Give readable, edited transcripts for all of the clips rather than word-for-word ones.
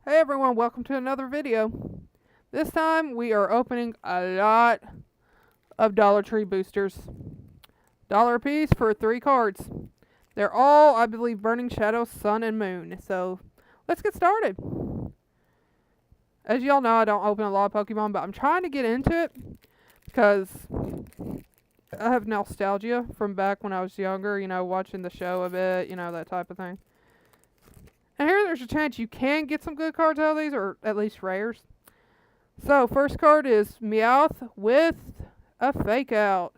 Hey everyone, welcome to another video. This time we are opening a lot of Dollar Tree boosters. Dollar a piece for 3 cards. They're all, I believe, Burning Shadow, Sun, and Moon. So let's get started. As y'all know, I don't open a lot of Pokemon, but I'm trying to get into it because I have nostalgia from back when I was younger, watching the show a bit, that type of thing. And here there's a chance you can get some good cards out of these, or at least rares. So, first card is Meowth with a Fake Out.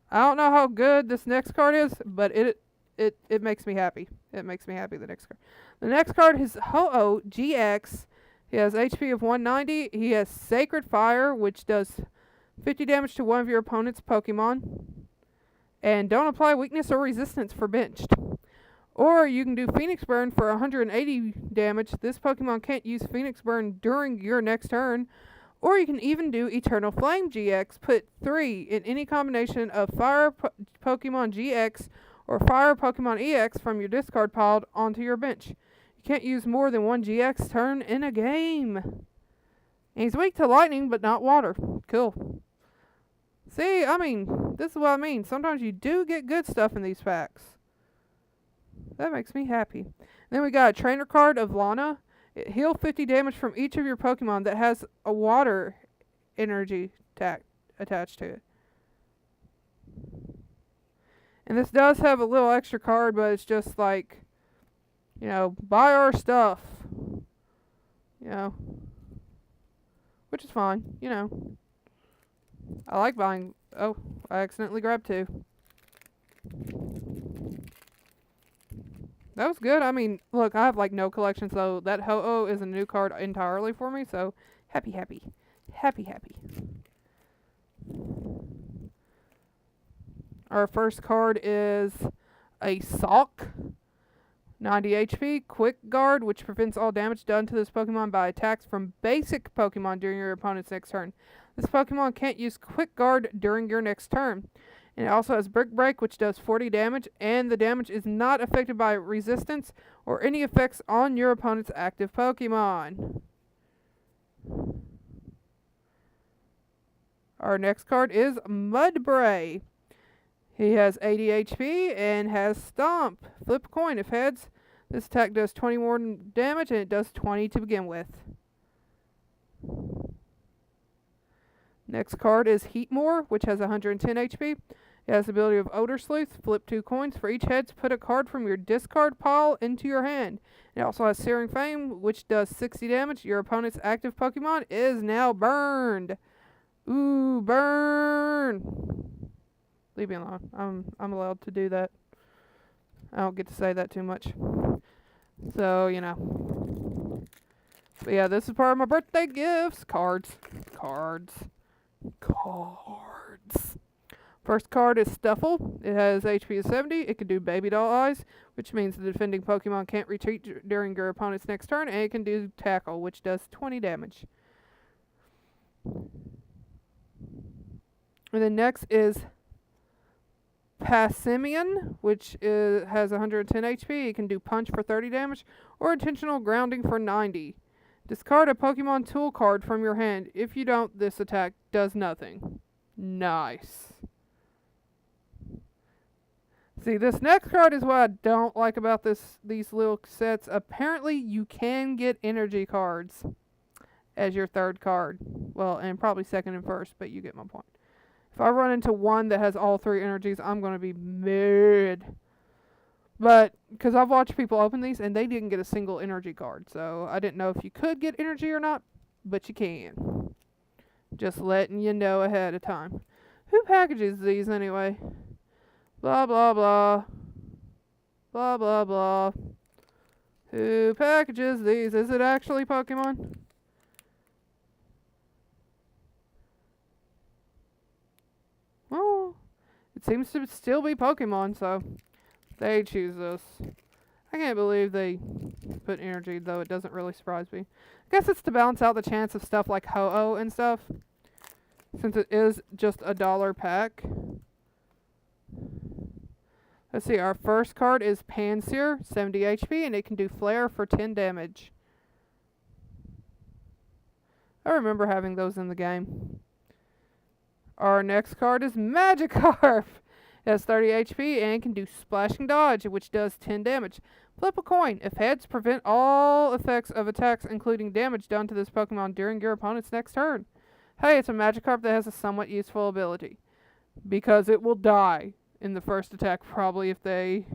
I don't know how good this next card is, but it makes me happy. It makes me happy, the next card. The next card is Ho-Oh GX. He has HP of 190. He has Sacred Fire, which does 50 damage to one of your opponent's Pokemon. And don't apply weakness or resistance for benched. Or you can do Phoenix Burn for 180 damage. This Pokemon can't use Phoenix Burn during your next turn. Or you can even do Eternal Flame GX. Put 3 in any combination of Fire Pokemon GX or Fire Pokemon EX from your discard pile onto your bench. You can't use more than 1 GX turn in a game. And he's weak to lightning, but not water. Cool. See, this is what I mean. Sometimes you do get good stuff in these packs. That makes me happy. Then we got a trainer card of Lana. It heals 50 damage from each of your Pokemon that has a water energy attached to it. And this does have a little extra card, but it's just like, buy our stuff. Which is fine, I like buying. Oh, I accidentally grabbed 2. That was good. Look, I have no collection, so that Ho-Oh is a new card entirely for me, so happy. Our first card is a Salk. 90 HP, Quick Guard, which prevents all damage done to this Pokemon by attacks from basic Pokemon during your opponent's next turn. This Pokemon can't use Quick Guard during your next turn. And it also has Brick Break, which does 40 damage, and the damage is not affected by resistance or any effects on your opponent's active Pokemon. Our next card is Mudbray. He has 80 HP and has Stomp. Flip a coin. If heads, this attack does 20 more damage, and it does 20 to begin with. Next card is Heatmore, which has 110 HP. It has the ability of Odor Sleuth. Flip 2 coins. For each heads, put a card from your discard pile into your hand. It also has Searing Flame, which does 60 damage. Your opponent's active Pokemon is now burned. Ooh, burn! Leave me alone. I'm allowed to do that. I don't get to say that too much. So, But yeah, this is part of my birthday gifts. Cards. First card is Stuffle. It has HP of 70. It can do Baby Doll Eyes, which means the defending Pokemon can't retreat during your opponent's next turn. And it can do Tackle, which does 20 damage. And then next is Passimian, which has 110 HP. It can do Punch for 30 damage or Intentional Grounding for 90. Discard a Pokemon tool card from your hand. If you don't, this attack does nothing. Nice. See, this next card is what I don't like about these little sets. Apparently, you can get energy cards as your third card. Well, and probably second and first, but you get my point. If I run into one that has all 3 energies, I'm going to be mad. But, because I've watched people open these, and they didn't get a single energy card. So, I didn't know if you could get energy or not, but you can. Just letting you know ahead of time. Who packages these anyway? Blah, blah, blah. Blah, blah, blah. Who packages these? Is it actually Pokemon? Well, it seems to still be Pokemon, so they choose this. I can't believe they put energy, though it doesn't really surprise me. I guess it's to balance out the chance of stuff like Ho-Oh and stuff, since it is just a $1 pack. Let's see, our first card is Pansear, 70 HP, and it can do Flare for 10 damage. I remember having those in the game. Our next card is Magikarp. It has 30 HP and can do Splashing Dodge, which does 10 damage. Flip a coin. If heads, prevent all effects of attacks, including damage done to this Pokemon during your opponent's next turn. Hey, it's a Magikarp that has a somewhat useful ability. Because it will die in the first attack, probably, if they...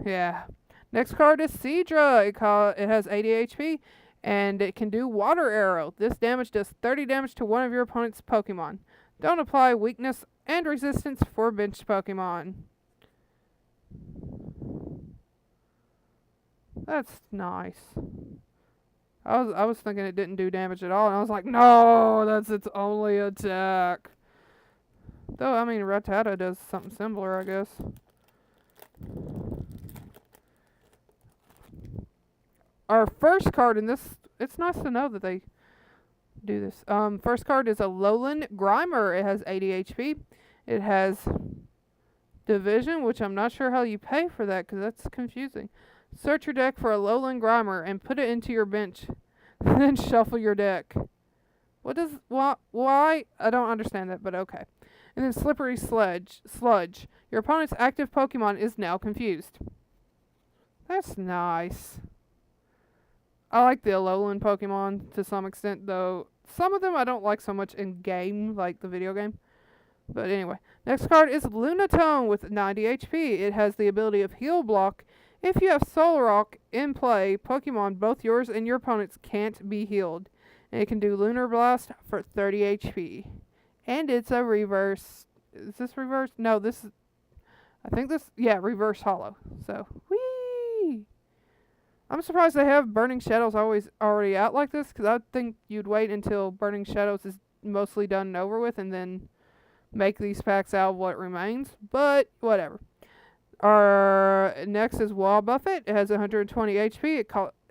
Yeah. Next card is Seadra. It has 80 HP, and it can do Water Arrow. This damage does 30 damage to one of your opponent's Pokemon. Don't apply weakness and resistance for benched Pokemon. That's nice. I was thinking it didn't do damage at all, and I was like, no, that's its only attack. Though, I mean, Rattata does something similar, I guess. Our first card in this, it's nice to know that they do this. First card is Alolan Grimer. It has 80 HP. It has Division, which I'm not sure how you pay for that, because that's confusing. Search your deck for Alolan Grimer and put it into your bench. Then shuffle your deck. Why? I don't understand that, but okay. And then Slippery Sludge. Your opponent's active Pokemon is now confused. That's nice. I like the Alolan Pokemon to some extent, though. Some of them I don't like so much in game, like the video game. But anyway. Next card is Lunatone with 90 HP. It has the ability of Heal Block. If you have Solrock in play, Pokemon, both yours and your opponent's, can't be healed. And it can do Lunar Blast for 30 HP. And it's a reverse. Is this reverse? No, this is... I think this... Yeah, reverse holo. So, whee! I'm surprised they have Burning Shadows already out like this, because I think you'd wait until Burning Shadows is mostly done and over with, and then make these packs out of what remains. But, whatever. Our next is Wobbuffet. It has 120 HP.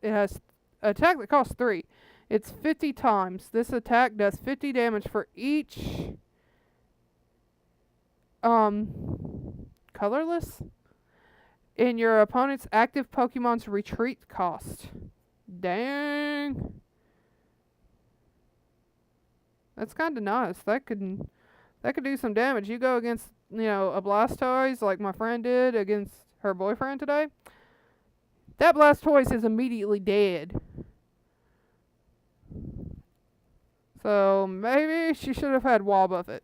It has an attack that costs 3. It's 50 times. This attack does 50 damage for each colorless in your opponent's active Pokemon's retreat cost. Dang. That's kind of nice. That could do some damage. You go against, a Blastoise like my friend did against her boyfriend today. That Blastoise is immediately dead. So maybe she should have had Wobbuffet.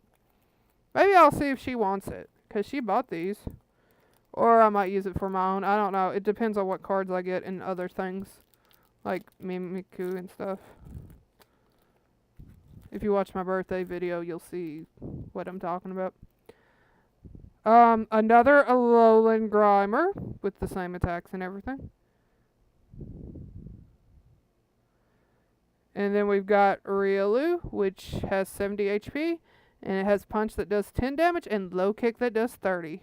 Maybe I'll see if she wants it, because she bought these. Or I might use it for my own. I don't know. It depends on what cards I get and other things, like Mimikyu and stuff. If you watch my birthday video, you'll see what I'm talking about. Another Alolan Grimer with the same attacks and everything. And then we've got Riolu, which has 70 HP, and it has Punch that does 10 damage and Low Kick that does 30.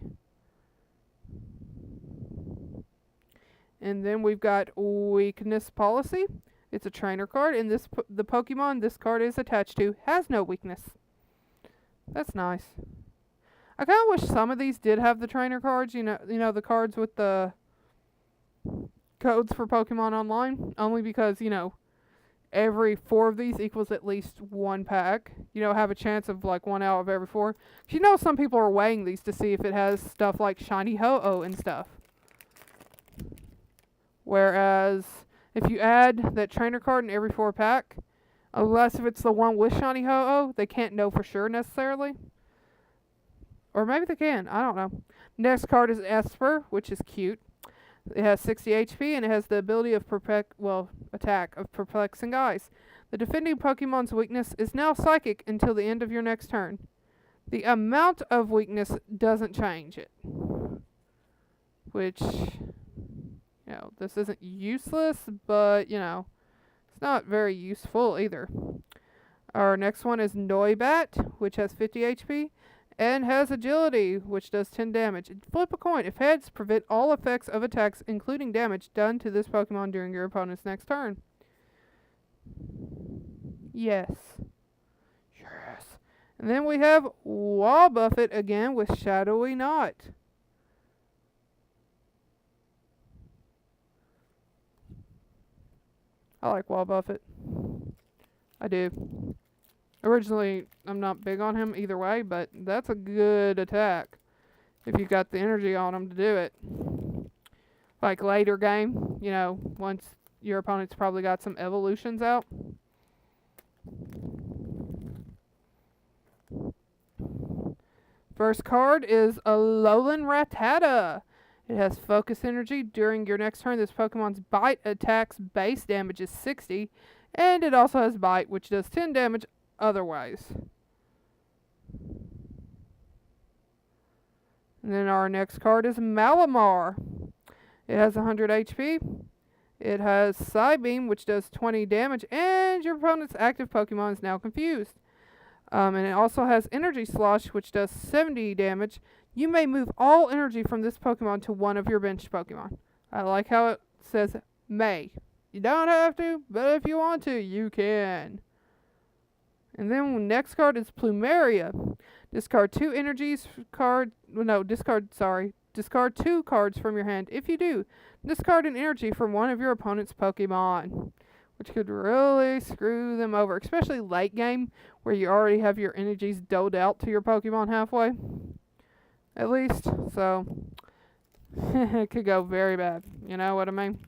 And then we've got Weakness Policy. It's a trainer card, and the Pokemon this card is attached to has no weakness. That's nice. I kind of wish some of these did have the trainer cards. You know the cards with the codes for Pokemon Online. Only because every 4 of these equals at least 1 pack. Have a chance of like 1 out of every 4. Some people are weighing these to see if it has stuff like Shiny Ho-Oh and stuff. Whereas if you add that trainer card in every 4 pack, unless if it's the one with Shiny Ho-Oh, they can't know for sure necessarily. Or maybe they can. I don't know. Next card is Esper, which is cute. It has 60 HP, and it has the ability of attack of Perplexing Eyes. The defending Pokemon's weakness is now Psychic until the end of your next turn. The amount of weakness doesn't change it. Which, this isn't useless, but, it's not very useful either. Our next one is Noibat, which has 50 HP. And has Agility, which does 10 damage. Flip a coin. If heads, prevent all effects of attacks, including damage, done to this Pokemon during your opponent's next turn. Yes. Yes. And then we have Wobbuffet again with Shadowy Knot. I like Wobbuffet. I do. Originally, I'm not big on him either way, but that's a good attack if you got the energy on him to do it. Like later game, once your opponent's probably got some evolutions out. First card is Alolan Rattata. It has focus energy. During your next turn, this Pokemon's bite attacks base damage is 60, and it also has bite, which does 10 damage otherwise. And then our next card is Malamar. It has 100 HP. It has Psybeam, which does 20 damage, and your opponent's active Pokemon is now confused. And it also has Energy Slosh, which does 70 damage. You may move all energy from this Pokemon to one of your benched Pokemon. I like how it says may. You don't have to, but if you want to, you can. And then next card is Plumeria. Discard Discard 2 cards from your hand. If you do, discard an energy from one of your opponent's Pokemon, which could really screw them over, especially late game where you already have your energies doled out to your Pokemon halfway, at least. So, it could go very bad. You know what I mean?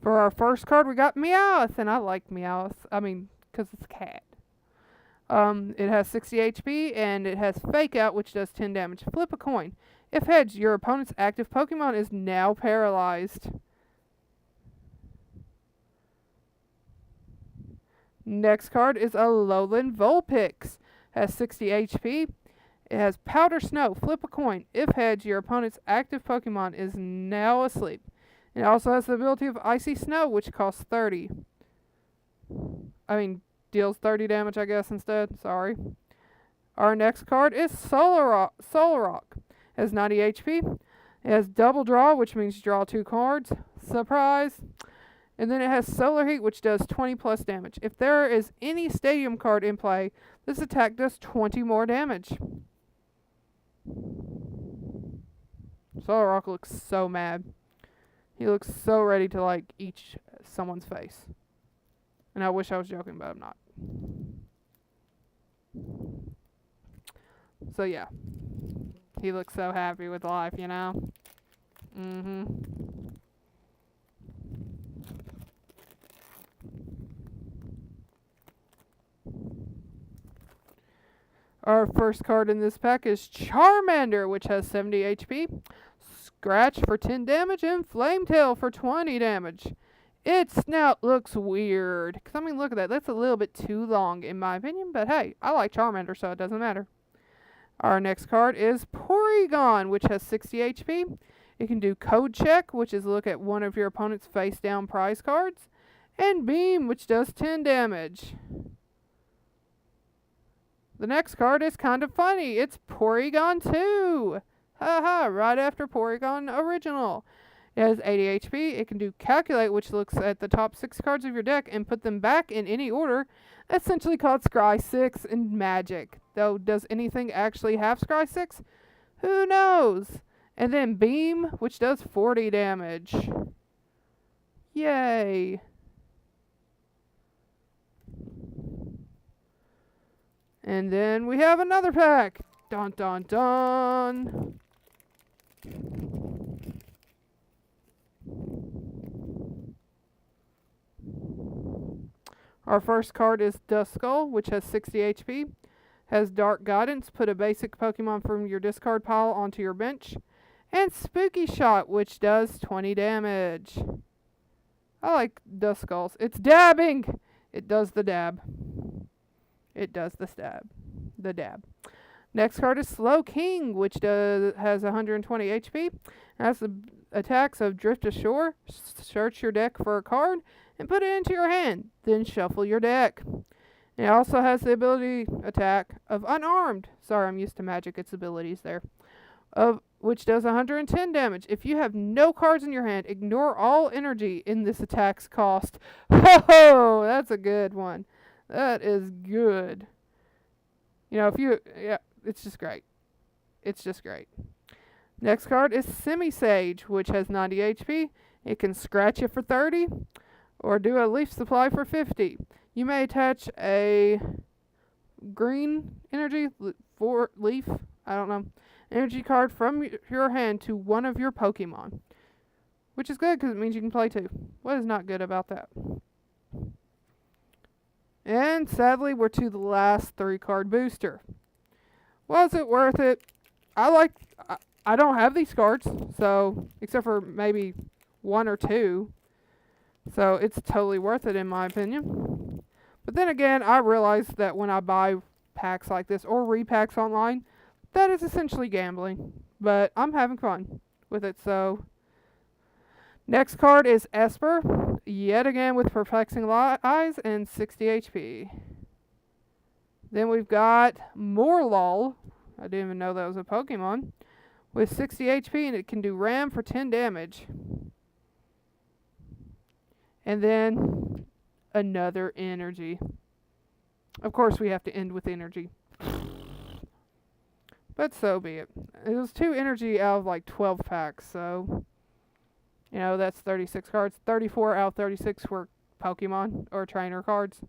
For our first card, we got Meowth, and I like Meowth. Because it's a cat. It has 60 HP, and it has Fake Out, which does 10 damage. Flip a coin. If heads, your opponent's active Pokemon is now paralyzed. Next card is Alolan Vulpix. Has 60 HP. It has Powder Snow. Flip a coin. If heads, your opponent's active Pokemon is now asleep. It also has the ability of Icy Snow, which costs 30. Deals 30 damage, I guess, instead. Sorry. Our next card is Solrock. It has 90 HP. It has Double Draw, which means you draw 2 cards. Surprise. And then it has Solar Heat, which does 20 plus damage. If there is any Stadium card in play, this attack does 20 more damage. Solrock looks so mad. He looks so ready to, eat someone's face. And I wish I was joking, but I'm not. So, yeah. He looks so happy with life, Our first card in this pack is Charmander, which has 70 HP. Scratch for 10 damage, and Flametail for 20 damage. Its snout looks weird. Look at that. That's a little bit too long, in my opinion. But hey, I like Charmander, so it doesn't matter. Our next card is Porygon, which has 60 HP. It can do Code Check, which is look at one of your opponent's face-down prize cards. And Beam, which does 10 damage. The next card is kind of funny. It's Porygon 2. Haha, right after Porygon Original. It has 80 HP. It can do Calculate, which looks at the top 6 cards of your deck and put them back in any order, essentially called Scry 6 in Magic. Though, does anything actually have Scry 6? Who knows? And then Beam, which does 40 damage. Yay. And then we have another pack. Dun dun dun. Our first card is Duskull, which has 60 HP. Has Dark Guidance. Put a basic Pokemon from your discard pile onto your bench. And Spooky Shot, which does 20 damage. I like Duskulls. It's dabbing! It does the dab. It does the stab. The dab. Next card is Slowking, which has 120 HP. Has the attacks of Drift Ashore. Search your deck for a card and put it into your hand. Then shuffle your deck. It also has the ability attack of Unarmed. Sorry, I'm used to Magic. Its abilities there. Which does 110 damage. If you have no cards in your hand, ignore all energy in this attack's cost. Oh, that's a good one. That is good. It's just great. It's just great. Next card is Simisage, which has 90 HP. It can scratch you for 30 or do a leaf supply for 50. You may attach a green energy for leaf, I don't know, energy card from your hand to one of your Pokemon. Which is good because it means you can play two. What is not good about that? And sadly, we're to the last 3-card booster. Was it worth it? I don't have these cards, so except for maybe 1 or 2. So it's totally worth it in my opinion. But then again, I realize that when I buy packs like this or repacks online, that is essentially gambling. But I'm having fun with it, so. Next card is Esper, yet again with Perplexing Eyes and 60 HP. Then we've got Morlul, I didn't even know that was a Pokemon, with 60 HP and it can do Ram for 10 damage. And then another energy. Of course we have to end with energy. But so be it. It was 2 energy out of like 12 packs, so. You know, that's 36 cards. 34 out of 36 were Pokemon or trainer cards.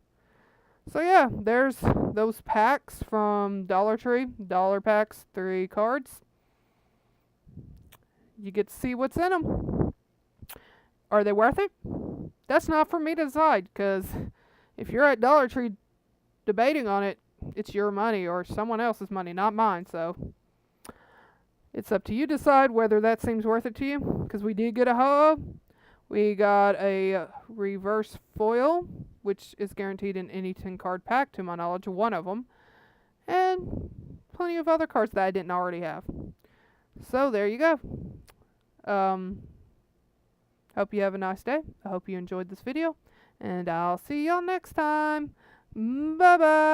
So yeah, there's those packs from Dollar Tree. Dollar packs, 3 cards. You get to see what's in them. Are they worth it? That's not for me to decide, because if you're at Dollar Tree debating on it, it's your money or someone else's money, not mine, so. It's up to you to decide whether that seems worth it to you, because we did get a Ho-Oh. We got a reverse foil, which is guaranteed in any 10-card pack, to my knowledge, one of them. And plenty of other cards that I didn't already have. So there you go. Hope you have a nice day. I hope you enjoyed this video. And I'll see y'all next time. Bye-bye.